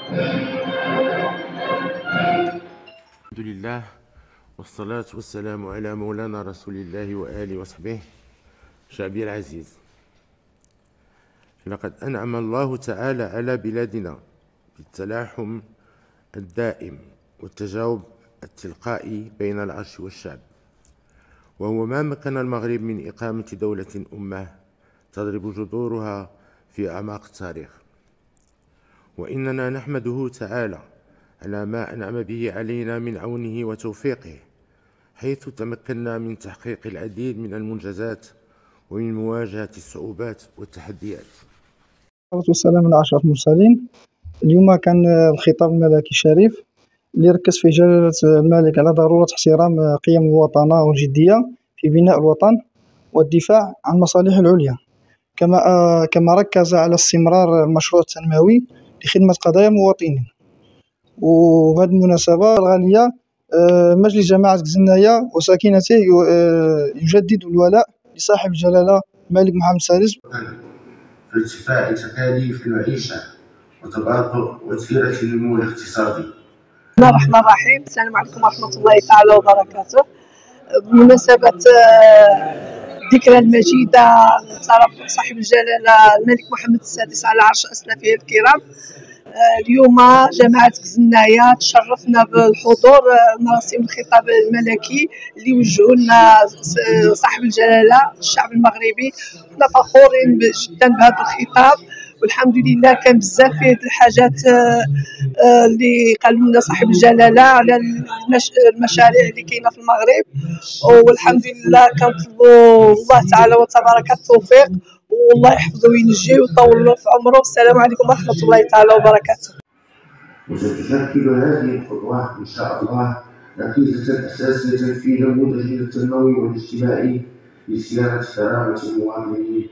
الحمد لله والصلاة والسلام على مولانا رسول الله وآله وصحبه. شعبي العزيز، لقد أنعم الله تعالى على بلادنا بالتلاحم الدائم والتجاوب التلقائي بين العرش والشعب، وهو ما مكن المغرب من إقامة دولة أمة تضرب جذورها في أعماق التاريخ. وإننا نحمده تعالى على ما أنعم به علينا من عونه وتوفيقه، حيث تمكنا من تحقيق العديد من المنجزات ومن مواجهة الصعوبات والتحديات. والسلام على أشرف المرسلين. اليوم كان الخطاب الملكي الشريف اللي ركز في جلالة الملك على ضرورة احترام قيم الوطنة والجدية في بناء الوطن والدفاع عن مصالحه العليا، كما ركز على استمرار المشروع التنموي لخدمة قضايا المواطنين. وبهذه المناسبة الغالية مجلس جماعة كزنايا وساكنته يجدد الولاء لصاحب الجلالة الملك محمد السادس في ارتفاع تكاليف المعيشة وتباطؤ وتيرة النمو الاقتصادي. بسم الله الرحمن الرحيم. السلام عليكم ورحمة الله تعالى وبركاته. بمناسبة الذكرى المجيدة لطرف صاحب الجلالة الملك محمد السادس على عرش أسلافه الكرام، اليوم جماعة كزنايا تشرفنا بالحضور مراسم الخطاب الملكي اللي وجهوا لنا صاحب الجلالة الشعب المغربي. كنا فخورين جدا بهذا الخطاب، والحمد لله كان بزاف فيه الحاجات اللي قالوا لنا صاحب الجلاله على المشاريع اللي كاينه في المغرب، والحمد لله كنطلبوا الله تعالى وتبارك التوفيق، والله يحفظه وينجيه ويطول له في عمره. والسلام عليكم ورحمه الله تعالى وبركاته. وستشكل هذه الخطوات ان شاء الله ركيزة اساسية في نموذج التنموي والاجتماعي لصيانة كرامة المواطنين